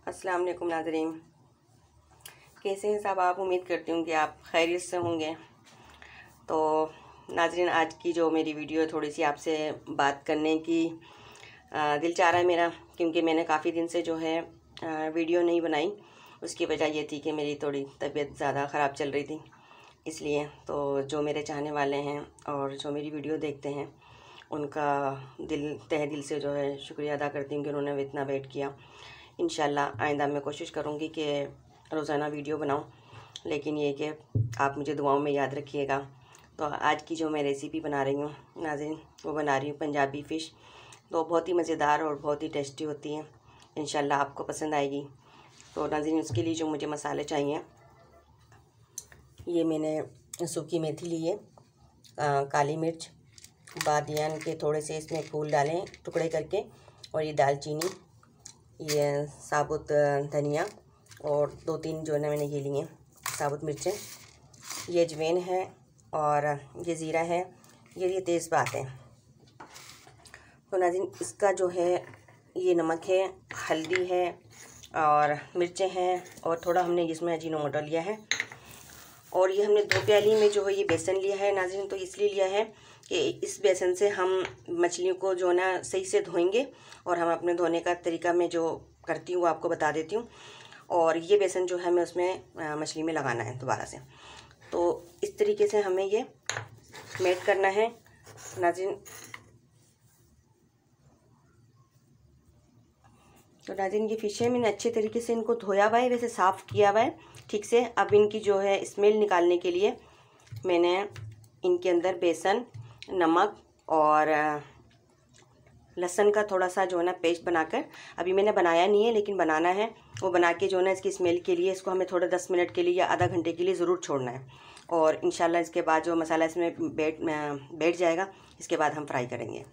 अस्सलाम वालेकुम नाज़रीन, कैसे हैं सब आप। उम्मीद करती हूँ कि आप खैरियत से होंगे। तो नाज़रीन, आज की जो मेरी वीडियो है थोड़ी सी आपसे बात करने की दिल चाह रहा है मेरा, क्योंकि मैंने काफ़ी दिन से जो है वीडियो नहीं बनाई। उसकी वजह ये थी कि मेरी थोड़ी तबीयत ज़्यादा ख़राब चल रही थी, इसलिए। तो जो मेरे चाहने वाले हैं और जो मेरी वीडियो देखते हैं उनका तहे दिल से जो है शुक्रिया अदा करती हूँ कि उन्होंने इतना वेट किया। इंशाल्लाह आइंदा मैं कोशिश करूँगी कि रोज़ाना वीडियो बनाऊँ, लेकिन ये कि आप मुझे दुआओं में याद रखिएगा। तो आज की जो मैं रेसिपी बना रही हूँ नाज़रीन, वो बना रही हूँ पंजाबी फ़िश। तो बहुत ही मज़ेदार और बहुत ही टेस्टी होती है, इंशाल्लाह आपको पसंद आएगी। तो नाज़रीन, उसके लिए जो मुझे मसाले चाहिए, ये मैंने सूखी मेथी ली है, काली मिर्च, बादियान के थोड़े से इसमें फूल डालें टुकड़े करके, और ये दालचीनी, ये साबुत धनिया, और 2-3 जो है ना मैंने ये लिए साबुत मिर्चें, ये अजवाइन है, और ये ज़ीरा है, ये तेज़पात है। तो नाज़रीन, इसका जो है ये नमक है, हल्दी है, और मिर्चें हैं, और थोड़ा हमने इसमें अजीनोमोटो लिया है। और ये हमने 2 प्याली में जो है ये बेसन लिया है नाज़रीन। तो इसलिए लिया है कि इस बेसन से हम मछलियों को जो ना सही से धोएंगे, और हम अपने धोने का तरीका मैं जो करती हूँ वो आपको बता देती हूँ। और ये बेसन जो है हमें उसमें मछली में लगाना है दोबारा से। तो इस तरीके से हमें ये मेल्ट करना है नाज़रीन। तो नाज़रीन, ये फ़िश है, मैंने अच्छे तरीके से इनको धोया हुआ है, वैसे साफ़ किया हुआ है ठीक से। अब इनकी जो है स्मेल निकालने के लिए मैंने इनके अंदर बेसन, नमक और लहसुन का थोड़ा सा जो है ना पेस्ट बनाकर, अभी मैंने बनाया नहीं है लेकिन बनाना है, वो बना के जो है ना इसकी स्मेल के लिए इसको हमें थोड़ा 10 मिनट के लिए या आधा घंटे के लिए ज़रूर छोड़ना है। और इंशाल्लाह इसके बाद जो मसाला इसमें बैठ जाएगा, इसके बाद हम फ्राई करेंगे।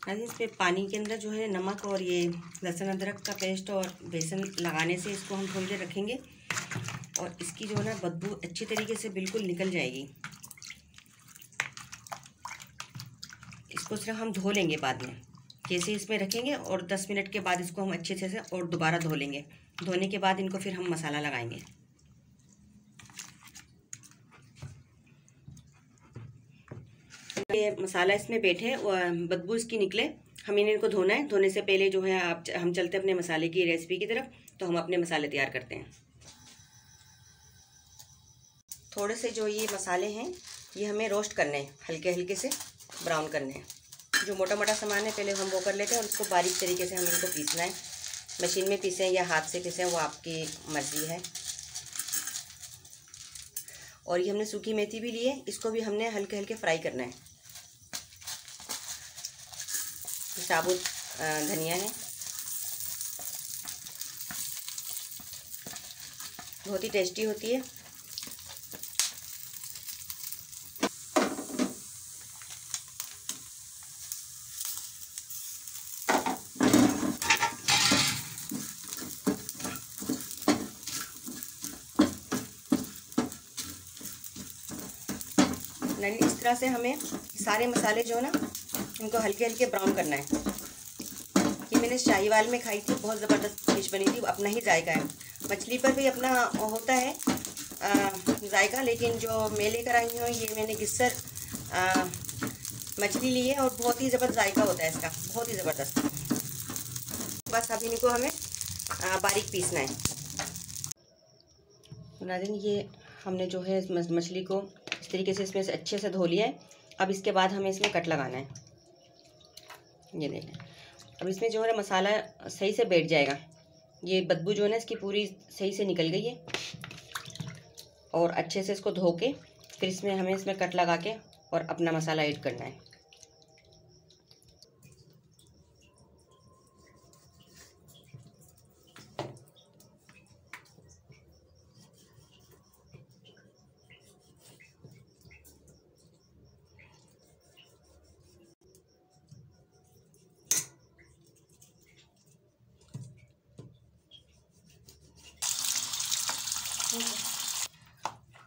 नाज़रीन, इस पे पानी के अंदर जो है नमक और ये लहसुन अदरक का पेस्ट और बेसन लगाने से इसको हम थोड़ी देर रखेंगे, और इसकी जो है ना बदबू अच्छी तरीके से बिल्कुल निकल जाएगी। इसको सिर्फ हम धो लेंगे बाद में, जैसे इसमें रखेंगे और 10 मिनट के बाद इसको हम अच्छे से और दोबारा धो लेंगे। धोने के बाद इनको फिर हम मसाला लगाएंगे। ये मसाला इसमें बैठे और बदबू इसकी निकले, हम इनको धोना है। धोने से पहले जो है हम चलते अपने मसाले की रेसिपी की तरफ। तो हम अपने मसाले तैयार करते हैं। थोड़े से जो ये मसाले हैं ये हमें रोस्ट करने हैं, हल्के हल्के से ब्राउन करने हैं। जो मोटा मोटा सामान है पहले हम वो कर लेते हैं, और उसको बारीक तरीके से हमें इनको पीसना है। मशीन में पीसें या हाथ से पीसें, वो आपकी मर्ज़ी है। और ये हमने सूखी मेथी भी ली है, इसको भी हमने हल्के हल्के फ्राई करना है। साबुत धनिया है, बहुत ही टेस्टी होती है। नहीं, इस तरह से हमें सारे मसाले जो है ना इनको हल्के हल्के ब्राउन करना है। ये मैंने शाहीवाल में खाई थी, बहुत ज़बरदस्त डिश बनी थी। अपना ही जायका है, मछली पर भी अपना होता है जायका, लेकिन जो मैं लेकर आई हूँ ये मैंने गिस्सर मछली ली है, और बहुत ही ज़बरदस्त जायका होता है इसका, बहुत ही ज़बरदस्त। बस अब इनको हमें बारीक पीसना है। नाज़रीन, ये हमने जो है मछली को इस तरीके से इसमें से अच्छे से धो लिया है। अब इसके बाद हमें इसमें कट लगाना है। ये देखें। अब इसमें जो है मसाला सही से बैठ जाएगा। ये बदबू जो है ना इसकी पूरी सही से निकल गई है। और अच्छे से इसको धो के फिर इसमें हमें इसमें कट लगा के और अपना मसाला ऐड करना है।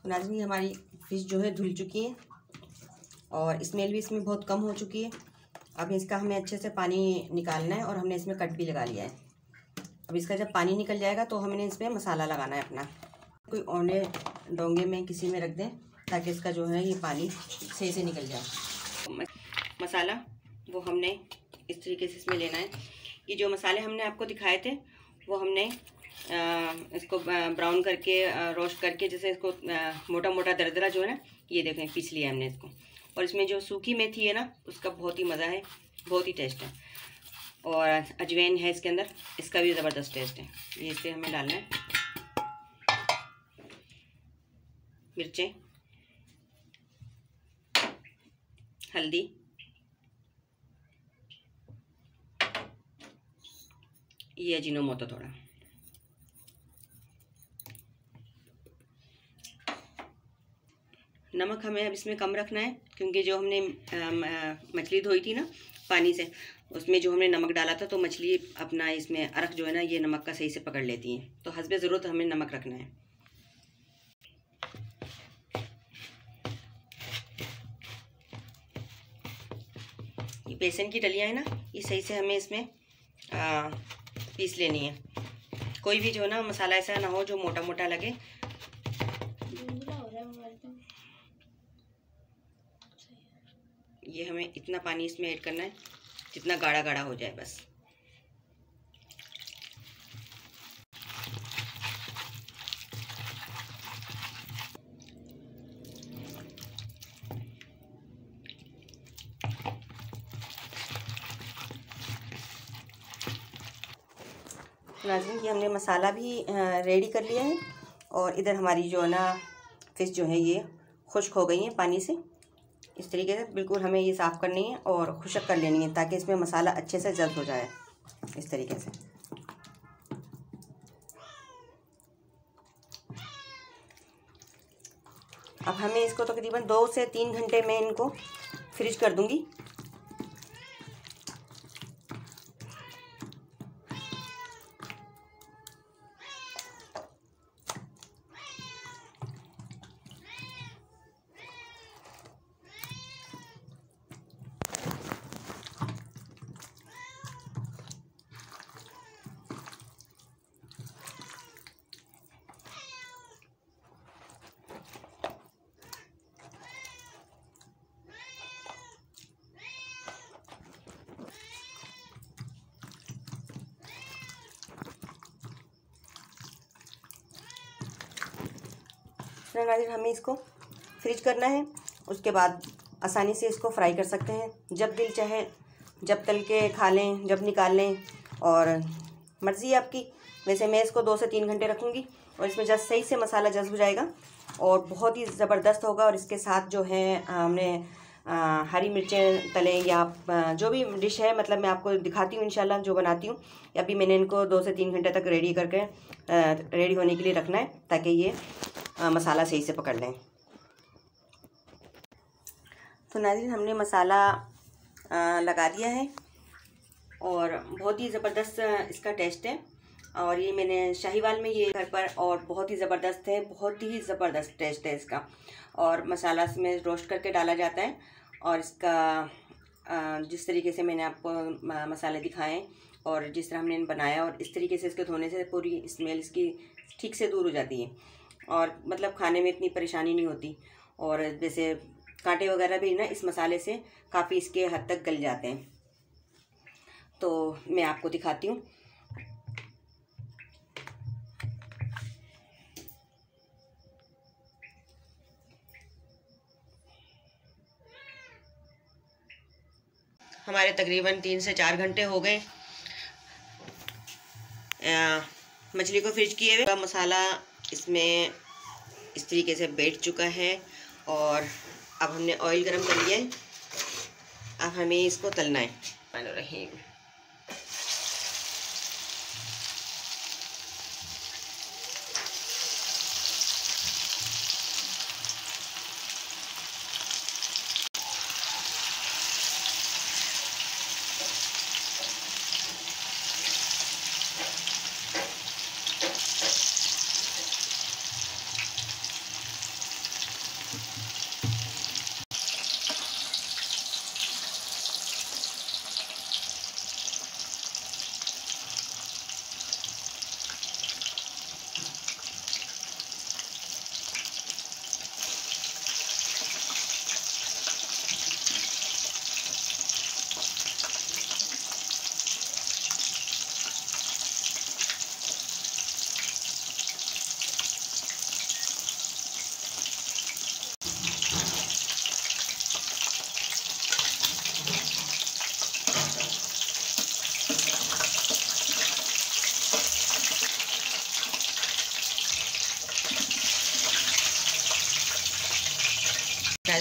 नाज़रीन, हमारी फ़िश जो है धुल चुकी है और स्मेल भी इसमें बहुत कम हो चुकी है। अब इसका हमें अच्छे से पानी निकालना है और हमने इसमें कट भी लगा लिया है। अब इसका जब पानी निकल जाएगा तो हमने इसमें मसाला लगाना है अपना। कोई औने डोंगे में किसी में रख दें ताकि इसका जो है ये पानी सही से निकल जाए। मसाला वो हमने इस तरीके से इसमें लेना है। ये जो मसाले हमने आपको दिखाए थे वो हमने इसको ब्राउन करके रोस्ट करके, जैसे इसको मोटा मोटा दरदरा जो है ना, ये देखें पीस लिया हमने इसको। और इसमें जो सूखी मेथी है ना उसका बहुत ही मज़ा है, बहुत ही टेस्ट है। और अजवाइन है इसके अंदर, इसका भी ज़बरदस्त टेस्ट है। ये इसे हमें डालना है। मिर्चें, हल्दी, ये अजीनोमोटो थोड़ा, नमक हमें अब इसमें कम रखना है क्योंकि जो हमने मछली धोई थी ना पानी से, उसमें जो हमने नमक डाला था तो मछली अपना इसमें अरक जो है ना ये नमक का सही से पकड़ लेती है। तो हस्बे ज़रूरत हमें नमक रखना है। ये बेसन की डलियाँ है ना, ये सही से हमें इसमें पीस लेनी है। कोई भी जो ना मसाला ऐसा ना हो जो मोटा मोटा लगे। ये हमें इतना पानी इसमें ऐड करना है जितना गाढ़ा गाढ़ा हो जाए बस। नाज़रीन, ये हमने मसाला भी रेडी कर लिया है और इधर हमारी जो है ना फ़िश जो है ये खुश्क हो गई है पानी से। इस तरीके से बिल्कुल हमें ये साफ़ करनी है और खुश्क कर लेनी है ताकि इसमें मसाला अच्छे से जज़्ब हो जाए। इस तरीके से अब हमें इसको तकरीबन 2 से 3 घंटे में इनको फ्रिज कर दूंगी। नाज़रीन, हमें इसको फ्रिज करना है, उसके बाद आसानी से इसको फ्राई कर सकते हैं। जब दिल चाहे जब तल के खा लें, जब निकाल लें, और मर्ज़ी है आपकी। वैसे मैं इसको 2 से 3 घंटे रखूँगी और इसमें जब सही से मसाला जज़्ब हो जाएगा और बहुत ही ज़बरदस्त होगा। और इसके साथ जो है हमने हरी मिर्चें तलें या जो भी डिश है, मतलब मैं आपको दिखाती हूँ इंशाल्लाह जो बनाती हूँ। अभी मैंने इनको 2 से 3 घंटे तक रेडी करके रेडी होने के लिए रखना है ताकि ये मसाला सही से पकड़ लें। तो नाज़रीन, हमने मसाला लगा दिया है और बहुत ही ज़बरदस्त इसका टेस्ट है। और ये मैंने शाहीवाल में ये घर पर, और बहुत ही ज़बरदस्त है, बहुत ही ज़बरदस्त टेस्ट है इसका। और मसाला इसमें रोस्ट करके डाला जाता है और इसका जिस तरीके से मैंने आपको मसाले दिखाएं और जिस तरह हमने बनाया, और इस तरीके से इसके धोने से पूरी स्मेल इसकी ठीक से दूर हो जाती है और मतलब खाने में इतनी परेशानी नहीं होती। और जैसे कांटे वगैरह भी ना इस मसाले से काफ़ी इसके हद तक गल जाते हैं। तो मैं आपको दिखाती हूँ। हमारे तकरीबन 3 से 4 घंटे हो गए मछली को फ्रिज किए हुए। मसाला इसमें इस तरीके से बैठ चुका है और अब हमने ऑयल गरम कर लिया है। अब हमें इसको तलना है।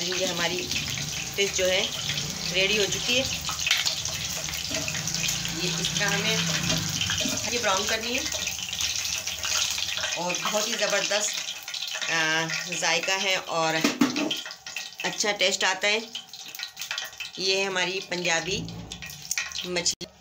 ये हमारी फिश जो है रेडी हो चुकी है। ये इस तरह हमें ये ब्राउन करनी है और बहुत ही ज़बरदस्त जायका है और अच्छा टेस्ट आता है। ये है हमारी पंजाबी मछली।